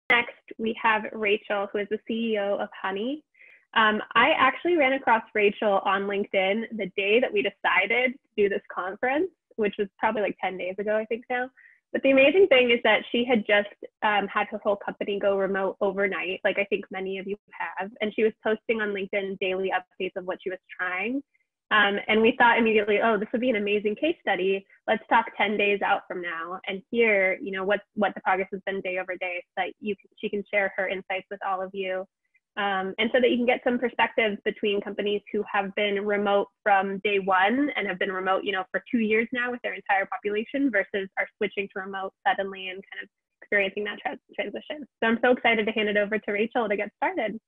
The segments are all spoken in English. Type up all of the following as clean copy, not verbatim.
Next, we have Rachel, who is the CEO of Honey. I actually ran across Rachel on LinkedIn the day that we decided to do this conference, which was probably like 10 days ago, I think now. But the amazing thing is that she had just had her whole company go remote overnight, like I think many of you have. And she was posting on LinkedIn daily updates of what she was trying. And we thought immediately, oh, this would be an amazing case study. Let's talk 10 days out from now and hear, what the progress has been day over day, so that she can share her insights with all of you. And so that you can get some perspectives between companies who have been remote from day one and have been remote, for 2 years now with their entire population versus are switching to remote suddenly and kind of experiencing that transition. So I'm so excited to hand it over to Rachel to get started.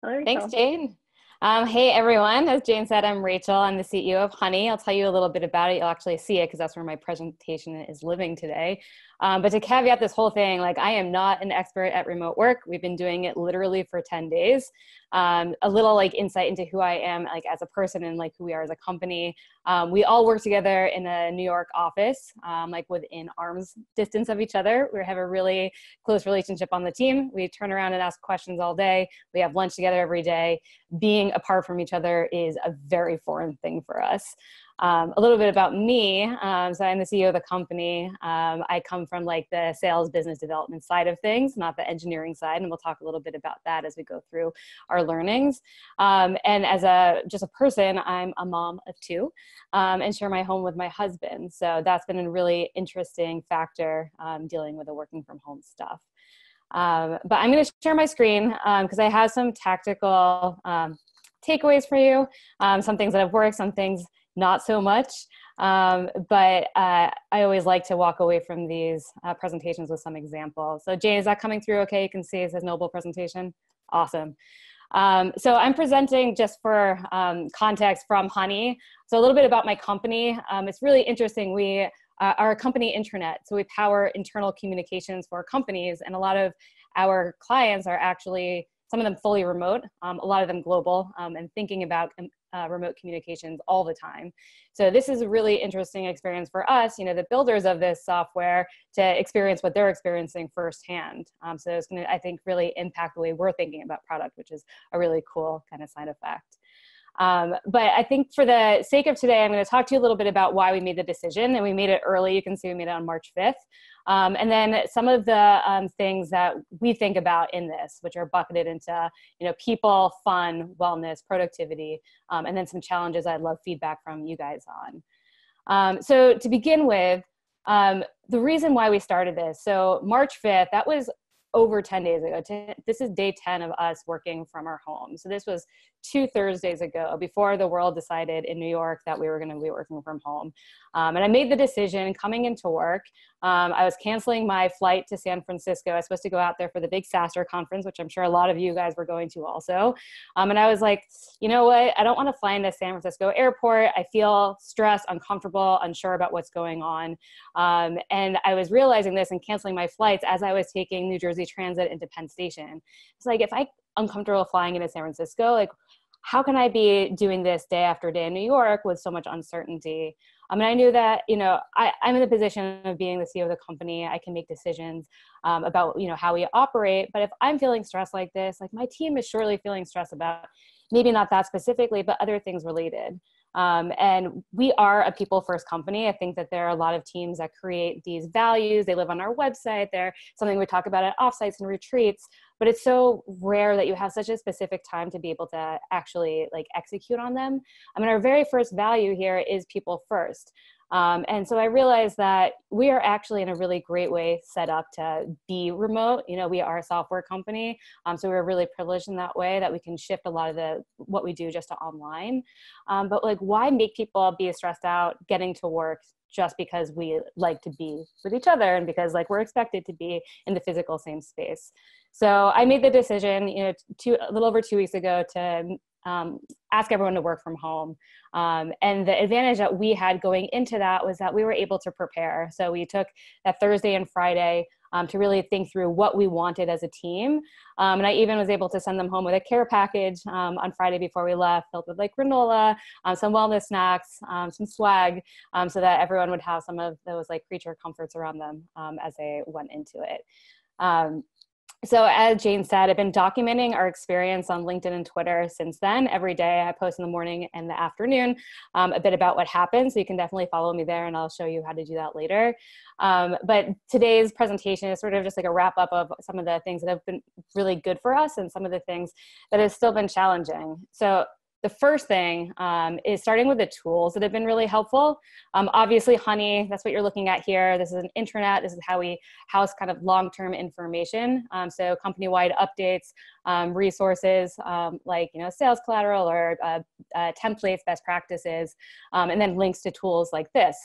Hello, Rachel. Thanks, Jane. Hey, everyone. As Jane said, I'm Rachel. I'm the CEO of Honey. I'll tell you a little bit about it. You'll actually see it because that's where my presentation is living today. But to caveat this whole thing, I am not an expert at remote work. We've been doing it literally for 10 days. A little insight into who I am as a person and who we are as a company. We all work together in a New York office, within arm's distance of each other. We have a really close relationship on the team. We turn around and ask questions all day. We have lunch together every day. Being apart from each other is a very foreign thing for us. A little bit about me. So I'm the CEO of the company. I come from the sales business development side of things, not the engineering side. And we'll talk a little bit about that as we go through our learnings. And as just a person, I'm a mom of two and share my home with my husband. So that's been a really interesting factor dealing with the working from home stuff. But I'm going to share my screen because I have some tactical takeaways for you. Some things that have worked, some things not so much, but I always like to walk away from these presentations with some examples. So Jane, is that coming through okay? You can see it says Noble presentation. Awesome. So I'm presenting just for context from Honey. So a little bit about my company. It's really interesting. We are a company intranet, so we power internal communications for companies, and a lot of our clients are actually, some of them fully remote, a lot of them global, and thinking about remote communications all the time. So this is a really interesting experience for us, the builders of this software, to experience what they're experiencing firsthand. So it's going to, I think, really impact the way we're thinking about product, which is a really cool kind of side effect. But I think for the sake of today, I'm going to talk to you a little bit about why we made the decision, and we made it early. You can see we made it on March 5th. And then some of the things that we think about in this, which are bucketed into, people, fun, wellness, productivity, and then some challenges I'd love feedback from you guys on. So to begin with, the reason why we started this, so March 5th, that was over 10 days ago. This is day 10 of us working from our home. So this was 2 Thursdays ago, before the world decided in New York that we were going to be working from home. And I made the decision coming into work. I was canceling my flight to San Francisco. I was supposed to go out there for the big SaaStr conference, which I'm sure a lot of you guys were going to also. And I was like, you know what? I don't want to fly into San Francisco airport. I feel stressed, uncomfortable, unsure about what's going on. And I was realizing this and canceling my flights as I was taking New Jersey Transit into Penn Station. It's like, if I'm uncomfortable flying into San Francisco, how can I be doing this day after day in New York with so much uncertainty? I knew that, I'm in the position of being the CEO of the company. I can make decisions about, how we operate. But if I'm feeling stressed like this, my team is surely feeling stressed about, maybe not that specifically, but other things related. And we are a people-first company. I think that there are a lot of teams that create these values. They live on our website. They're something we talk about at offsites and retreats. But it's so rare that you have such a specific time to be able to actually execute on them. Our very first value here is people first. And so I realized that we are actually in a really great way set up to be remote. We are a software company. So we're really privileged in that way that we can shift a lot of what we do just to online. But why make people be stressed out getting to work just because we like to be with each other and because we're expected to be in the physical same space? So I made the decision, a little over 2 weeks ago to ask everyone to work from home. And the advantage that we had going into that was that we were able to prepare. So we took that Thursday and Friday to really think through what we wanted as a team. And I even was able to send them home with a care package on Friday before we left, filled with granola, some wellness snacks, some swag, so that everyone would have some of those creature comforts around them as they went into it. So as Jane said, I've been documenting our experience on LinkedIn and Twitter since then. Every day I post in the morning and the afternoon a bit about what happened. So you can definitely follow me there and I'll show you how to do that later. But today's presentation is sort of just like a wrap up of some of the things that have been really good for us and some of the things that have still been challenging. So the first thing is starting with the tools that have been really helpful. Obviously, Honey, that's what you're looking at here. This is an intranet. This is how we house kind of long-term information. So company-wide updates, resources like sales collateral or templates, best practices, and then links to tools like this.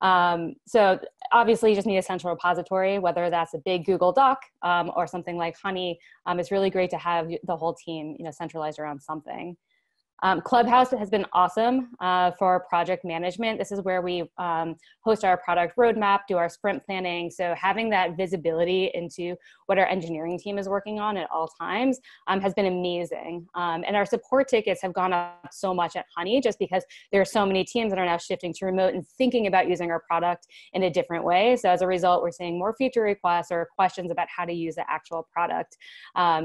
So obviously you just need a central repository, whether that's a big Google Doc or something like Honey. It's really great to have the whole team centralized around something. Clubhouse has been awesome for project management. This is where we host our product roadmap, do our sprint planning. So having that visibility into what our engineering team is working on at all times has been amazing. And our support tickets have gone up so much at Honey just because there are so many teams that are now shifting to remote and thinking about using our product in a different way. So as a result, we're seeing more feature requests or questions about how to use the actual product.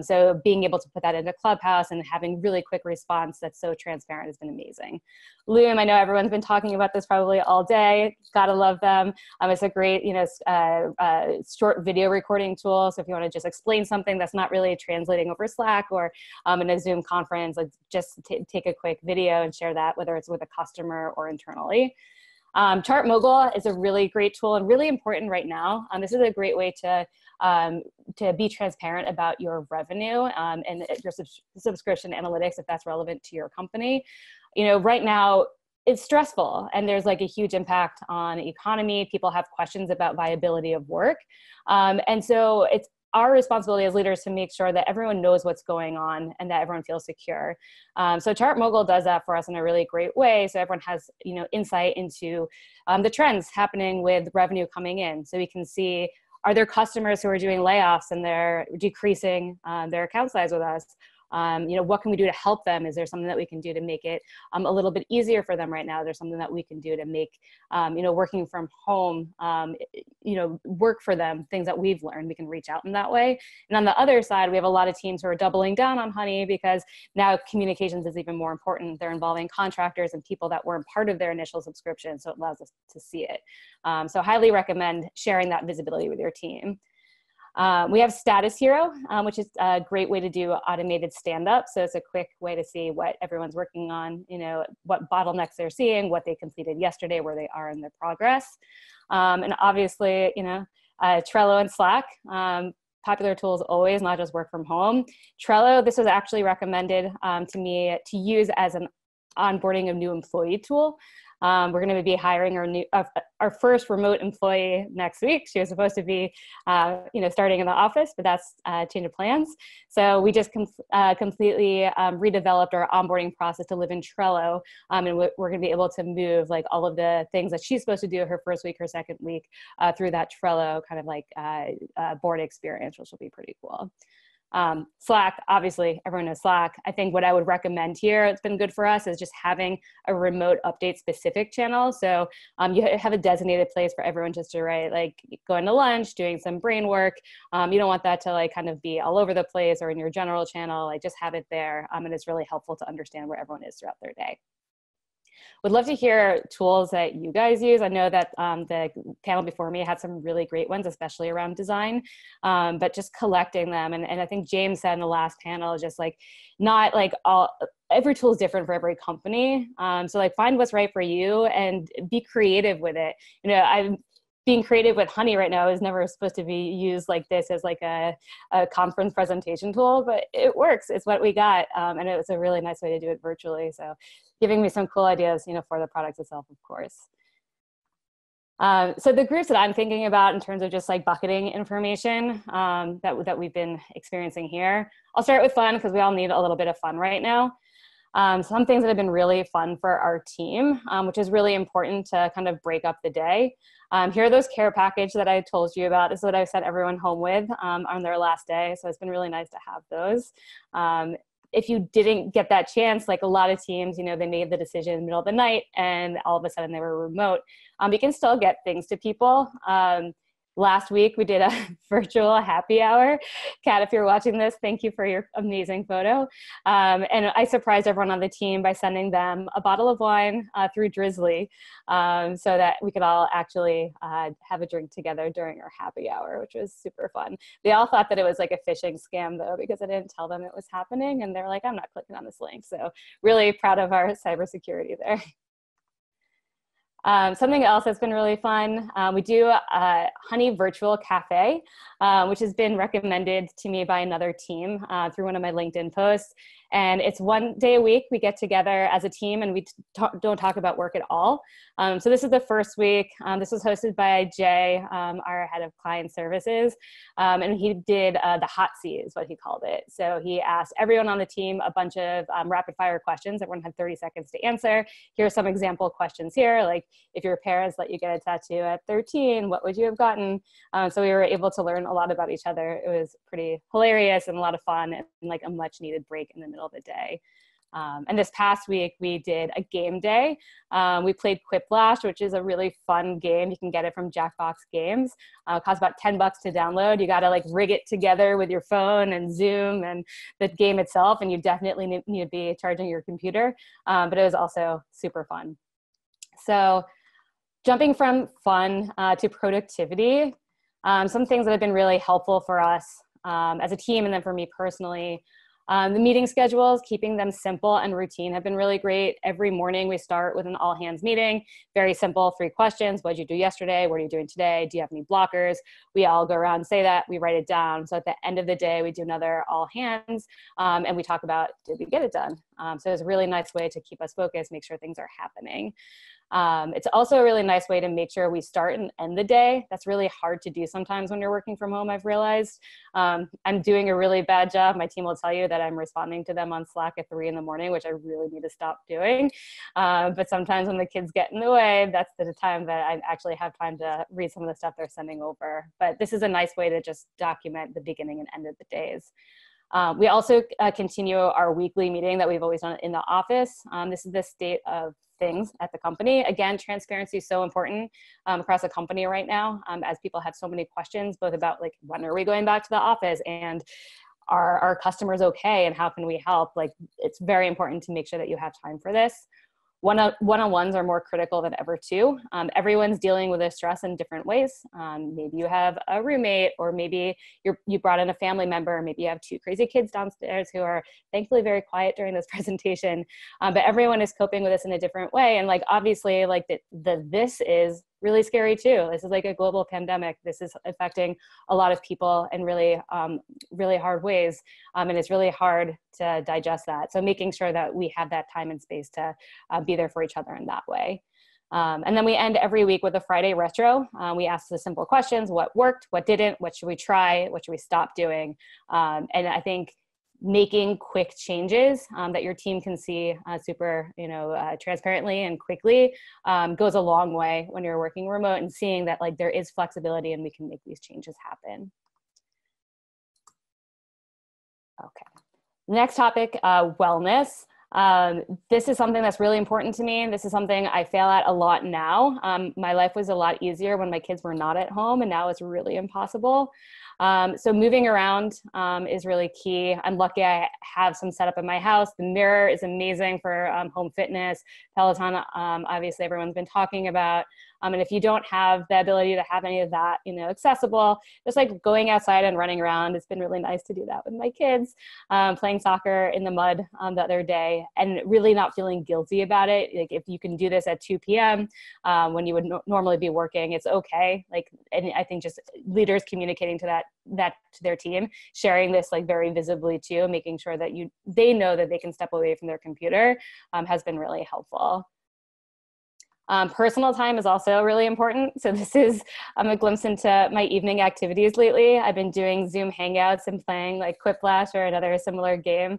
So being able to put that into Clubhouse and having really quick response that's so transparent has been amazing. Loom, I know everyone's been talking about this probably all day. Gotta love them. It's a great, short video recording tool. So if you want to just explain something that's not really translating over Slack or in a Zoom conference, like just take a quick video and share that, whether it's with a customer or internally. ChartMogul is a really great tool and really important right now. This is a great way to be transparent about your revenue and your subscription analytics if that's relevant to your company. Right now it's stressful and there's like a huge impact on the economy. People have questions about viability of work. And so it's our responsibility as leaders to make sure that everyone knows what's going on and that everyone feels secure. So ChartMogul does that for us in a really great way. So everyone has, insight into the trends happening with revenue coming in. So we can see, are there customers who are doing layoffs and they're decreasing their account size with us? What can we do to help them? Is there something that we can do to make it a little bit easier for them right now? Is there something that we can do to make, working from home, work for them, things that we've learned, we can reach out in that way. And on the other side, we have a lot of teams who are doubling down on Honey because now communications is even more important. They're involving contractors and people that weren't part of their initial subscription. So it allows us to see it. So highly recommend sharing that visibility with your team. We have Status Hero, which is a great way to do automated stand-up. So it's a quick way to see what everyone's working on, what bottlenecks they're seeing, what they completed yesterday, where they are in their progress. And obviously, Trello and Slack, popular tools always, not just work from home. Trello, this was actually recommended to me to use as an onboarding a new employee tool. We're going to be hiring our first remote employee next week. She was supposed to be, starting in the office, but that's a change of plans. So we just completely redeveloped our onboarding process to live in Trello, and we're going to be able to move like all of the things that she's supposed to do her first week, her second week, through that Trello kind of like board experience, which will be pretty cool. Slack, obviously everyone knows Slack. I think what I would recommend here, it's been good for us, is just having a remote update specific channel. So you have a designated place for everyone just to write, like going to lunch, doing some brain work. You don't want that to like kind of be all over the place or in your general channel. Like just have it there. And it's really helpful to understand where everyone is throughout their day. Would love to hear tools that you guys use. I know that the panel before me had some really great ones, especially around design, but just collecting them. And I think James said in the last panel, just like not like every tool is different for every company. So like find what's right for you and be creative with it. I'm being creative with Honey right now is never supposed to be used like this as like a conference presentation tool, but it works. It's what we got. And it was a really nice way to do it virtually. So giving me some cool ideas, for the product itself, of course. So the groups that I'm thinking about in terms of just like bucketing information that we've been experiencing here, I'll start with fun because we all need a little bit of fun right now. Some things that have been really fun for our team, which is really important to kind of break up the day. Here are those care package that I told you about. This is what I sent everyone home with on their last day. So it's been really nice to have those. If you didn't get that chance, like a lot of teams, they made the decision in the middle of the night and all of a sudden they were remote. You can still get things to people. Last week, we did a virtual happy hour. Kat, if you're watching this, thank you for your amazing photo. And I surprised everyone on the team by sending them a bottle of wine through Drizzly so that we could all actually have a drink together during our happy hour, which was super fun. They all thought that it was like a phishing scam though, because I didn't tell them it was happening. And they're like, I'm not clicking on this link. So really proud of our cybersecurity there. Something else that's been really fun, we do a Honey Virtual Cafe, which has been recommended to me by another team through one of my LinkedIn posts. And it's one day a week we get together as a team and we don't talk about work at all. So this is the first week. This was hosted by Jay, our head of client services. And he did the hot seat is what he called it. So he asked everyone on the team a bunch of rapid fire questions. Everyone had 30 seconds to answer. Here are some example questions here. Like if your parents let you get a tattoo at 13, what would you have gotten? So we were able to learn a lot about each other. It was pretty hilarious and a lot of fun and like a much needed break in the middle of the day. And this past week, we did a game day. We played Quiplash, which is a really fun game. You can get it from Jackbox Games. It costs about $10 to download. You got to like rig it together with your phone and Zoom and the game itself. And you definitely need to be charging your computer. But it was also super fun. So jumping from fun to productivity, some things that have been really helpful for us as a team and then for me personally. The meeting schedules, keeping them simple and routine have been really great. Every morning we start with an all hands meeting, very simple, 3 questions. What did you do yesterday? What are you doing today? Do you have any blockers? We all go around and say that, we write it down. So at the end of the day, we do another all hands and we talk about, did we get it done? So it's a really nice way to keep us focused, make sure things are happening. It's also a really nice way to make sure we start and end the day. That's really hard to do sometimes when you're working from home, I've realized. I'm doing a really bad job. My team will tell you that I'm responding to them on Slack at 3 in the morning, which I really need to stop doing. But sometimes when the kids get in the way, that's the time that I actually have time to read some of the stuff they're sending over. But this is a nice way to just document the beginning and end of the days. We also continue our weekly meeting that we've always done in the office. This is the state of things at the company. Again, transparency is so important across the company right now, as people have so many questions, both about like, when are we going back to the office and are our customers okay and how can we help? Like, it's very important to make sure that you have time for this. One-on-ones are more critical than ever too. Everyone's dealing with this stress in different ways. Maybe you have a roommate, or maybe you brought in a family member, maybe you have 2 crazy kids downstairs who are thankfully very quiet during this presentation. But everyone is coping with this in a different way. And like, obviously, like this is really scary too. This is like a global pandemic. This is affecting a lot of people in really, really hard ways. And it's really hard to digest that. So making sure that we have that time and space to be there for each other in that way. And then we end every week with a Friday retro. We ask the simple questions: what worked, what didn't, what should we try, what should we stop doing? And I think making quick changes that your team can see super, transparently and quickly goes a long way when you're working remote, and seeing that like there is flexibility and we can make these changes happen. Okay, next topic, wellness. This is something that's really important to me. This is something I fail at a lot now. My life was a lot easier when my kids were not at home, and now it's really impossible. So moving around is really key. I'm lucky I have some setup in my house. The mirror is amazing for home fitness. Peloton, obviously everyone's been talking about. And if you don't have the ability to have any of that, accessible, just like going outside and running around, it's been really nice to do that with my kids, playing soccer in the mud the other day, and really not feeling guilty about it. Like, if you can do this at 2 p.m. When you would normally be working, it's okay. Like, and I think just leaders communicating to that to their team, sharing this like very visibly too, making sure that they know that they can step away from their computer has been really helpful. Personal time is also really important. So this is a glimpse into my evening activities lately. I've been doing Zoom Hangouts and playing like Quiplash or another similar game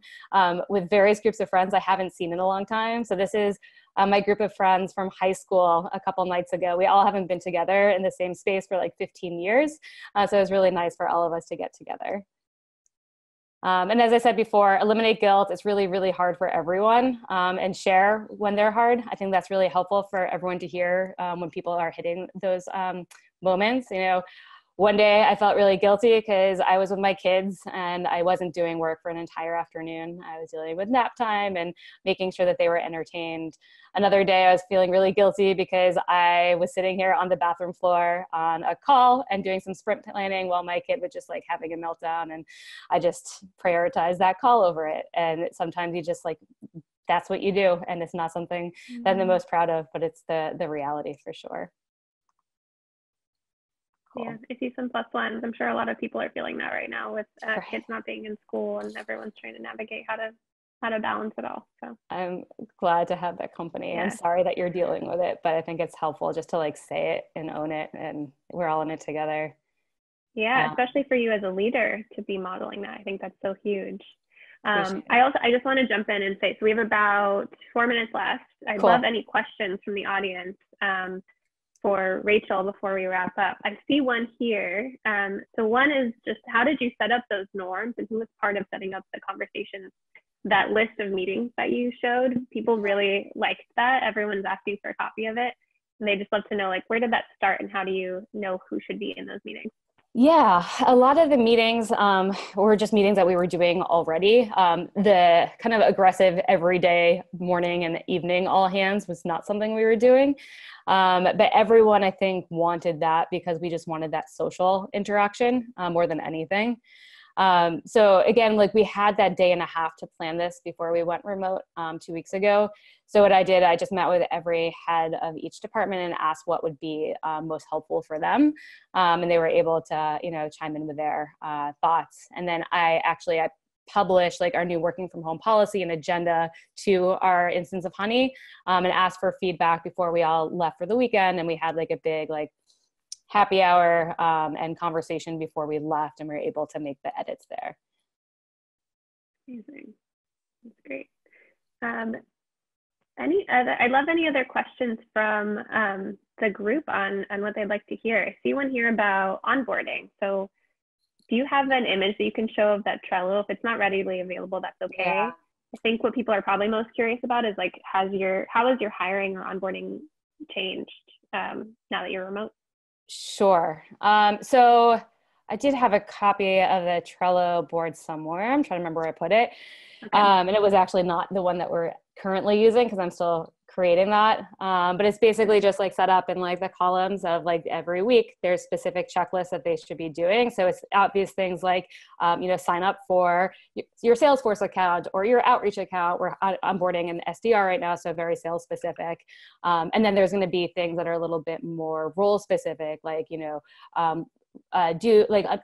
with various groups of friends I haven't seen in a long time. So this is my group of friends from high school a couple nights ago. We all haven't been together in the same space for like 15 years. So it was really nice for all of us to get together. And as I said before, eliminate guilt. It's really, really hard for everyone, and share when they're hard. I think that's really helpful for everyone to hear when people are hitting those moments. one day I felt really guilty because I was with my kids and I wasn't doing work for an entire afternoon. I was dealing with nap time and making sure that they were entertained. Another day I was feeling really guilty because I was sitting here on the bathroom floor on a call and doing some sprint planning while my kid was just like having a meltdown, and I just prioritized that call over it. And sometimes you just like, that's what you do. And it's not something that I'm the most proud of, but it's the reality for sure. Cool. Yeah, I see some plus ones. I'm sure a lot of people are feeling that right now with kids not being in school, and everyone's trying to navigate how to balance it all. So I'm glad to have that company. Yeah. I'm sorry that you're dealing with it, but I think it's helpful just to like say it and own it, and we're all in it together. Yeah, especially for you as a leader to be modeling that. I think that's so huge. I just want to jump in and say, so we have about 4 minutes left. I'd love any questions from the audience for Rachel before we wrap up. I see one here. So one is just, how did you set up those norms, and who was part of setting up the conversations? That list of meetings that you showed, people really liked that. Everyone's asking for a copy of it, and they just love to know, like, where did that start and how do you know who should be in those meetings? Yeah, a lot of the meetings were just meetings that we were doing already. The kind of aggressive everyday morning and evening all hands was not something we were doing. But everyone, I think, wanted that because we just wanted that social interaction more than anything. So again, like we had that day and a half to plan this before we went remote 2 weeks ago. So what I did, I just met with every head of each department and asked what would be most helpful for them. And they were able to, chime in with their thoughts. And then I published like our new working from home policy and agenda to our instance of Honey, and asked for feedback before we all left for the weekend. And we had like a big happy hour and conversation before we left, and we were able to make the edits there. Amazing. That's great. I'd love any other questions from the group on what they'd like to hear. I see one here about onboarding. So do you have an image that you can show of that Trello? If it's not readily available, that's okay. Yeah. I think what people are probably most curious about is like, how has your hiring or onboarding changed now that you're remote? Sure. So I did have a copy of the Trello board somewhere. I'm trying to remember where I put it. Okay. And it was actually not the one that we're currently using because I'm still creating that. But it's basically just like set up in like the columns of like every week, there's specific checklists that they should be doing. So it's obvious things like, sign up for your Salesforce account or your outreach account. We're onboarding an SDR right now, so very sales specific. And then there's going to be things that are a little bit more role specific, like,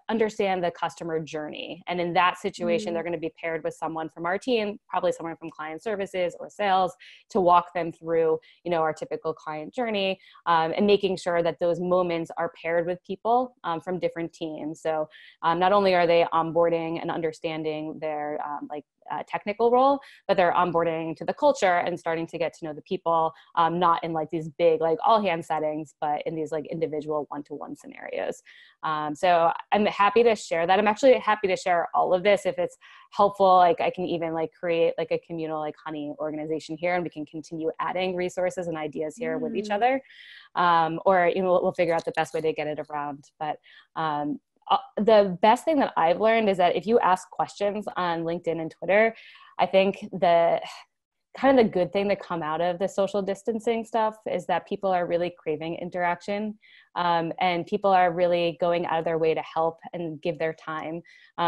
understand the customer journey. And in that situation, they're going to be paired with someone from our team, probably someone from client services or sales, to walk them through, our typical client journey, and making sure that those moments are paired with people from different teams. So not only are they onboarding and understanding their technical role, but they're onboarding to the culture and starting to get to know the people, not in like these big all hands settings, but in these like individual one-to-one scenarios. So I'm happy to share that. I'm actually happy to share all of this if it's helpful. Like I can even create like a communal Honey organization here, and we can continue adding resources and ideas here with each other, or we'll figure out the best way to get it around. But the best thing that I've learned is that if you ask questions on LinkedIn and Twitter, I think the kind of the good thing to come out of the social distancing stuff is that people are really craving interaction, and people are really going out of their way to help and give their time.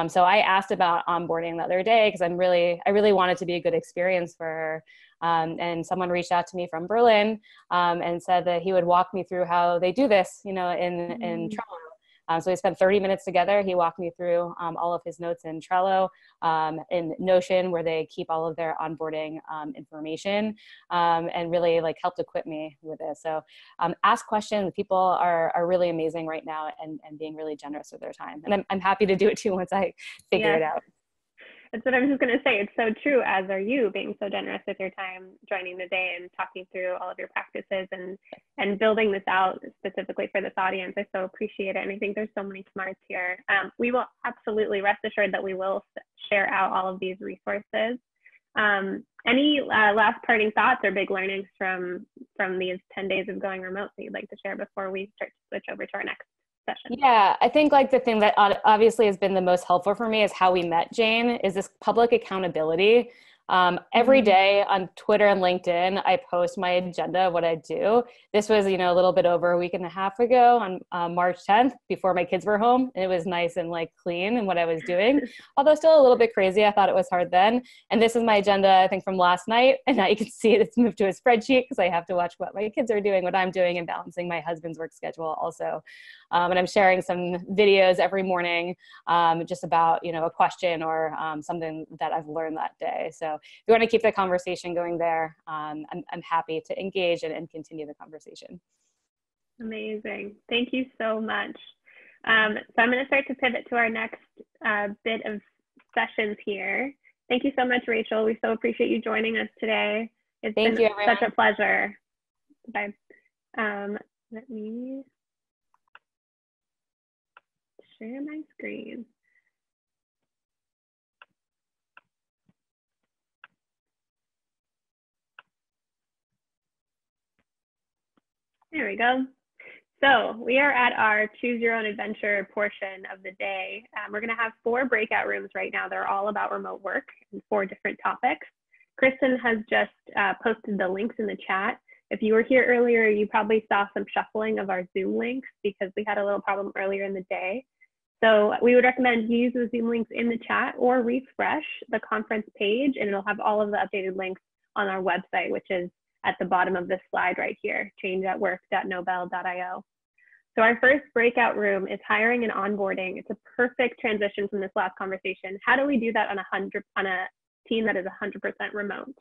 So I asked about onboarding the other day because I really want it to be a good experience for her. And someone reached out to me from Berlin and said that he would walk me through how they do this, in Trello. So we spent 30 minutes together. He walked me through all of his notes in Trello, in Notion, where they keep all of their onboarding information, and really helped equip me with this. So ask questions. People are really amazing right now and being really generous with their time. And I'm happy to do it too once I figure it out. That's what I was just going to say. It's so true, as are you, being so generous with your time, joining the day and talking through all of your practices and building this out specifically for this audience. I so appreciate it. And I think there's so many smarts here. We will absolutely rest assured that we will share out all of these resources. Any last parting thoughts or big learnings from these 10 days of going remote that you'd like to share before we start to switch over to our next session? Yeah, I think like the thing that obviously has been the most helpful for me is how we met Jane, is this public accountability. Every day on Twitter and LinkedIn, I post my agenda of what I do. This was, a little bit over a week and a half ago on March 10th, before my kids were home. And it was nice and like clean in what I was doing, although still a little bit crazy. I thought it was hard then. And this is my agenda, I think, from last night. And now you can see it's moved to a spreadsheet because I have to watch what my kids are doing, what I'm doing, and balancing my husband's work schedule also. And I'm sharing some videos every morning just about, a question or something that I've learned that day. So if you want to keep the conversation going there, I'm happy to engage and continue the conversation. Amazing. Thank you so much. So I'm going to start to pivot to our next bit of sessions here. Thank you so much, Rachel. We so appreciate you joining us today. It's been such a pleasure. Bye. Let me share my screen. There we go. So we are at our Choose Your Own Adventure portion of the day. We're going to have 4 breakout rooms right now. They're all about remote work and 4 different topics. Kristen has just posted the links in the chat. If you were here earlier, you probably saw some shuffling of our Zoom links because we had a little problem earlier in the day. So we would recommend you use the Zoom links in the chat or refresh the conference page, and it'll have all of the updated links on our website, which is at the bottom of this slide right here, changeatwork.nobel.io. So our first breakout room is hiring and onboarding. It's a perfect transition from this last conversation. How do we do that on a team that is 100% remote?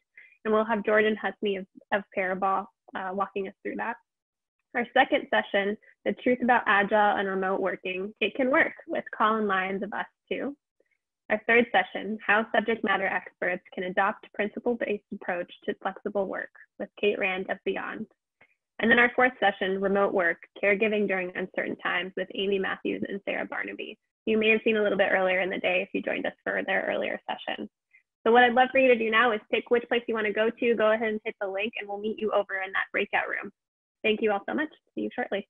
And we'll have Jordan Husney of Parabol walking us through that. Our second session, the truth about agile and remote working. It can work, with Colin Lyons of Us Too. Our third session, how subject matter experts can adopt a principle-based approach to flexible work, with Kate Rand of Beyond. And then our fourth session, remote work, caregiving during uncertain times, with Amy Matthews and Sarah Barnaby. You may have seen a little bit earlier in the day if you joined us for their earlier session. So what I'd love for you to do now is pick which place you want to go ahead and hit the link, and we'll meet you over in that breakout room. Thank you all so much. See you shortly.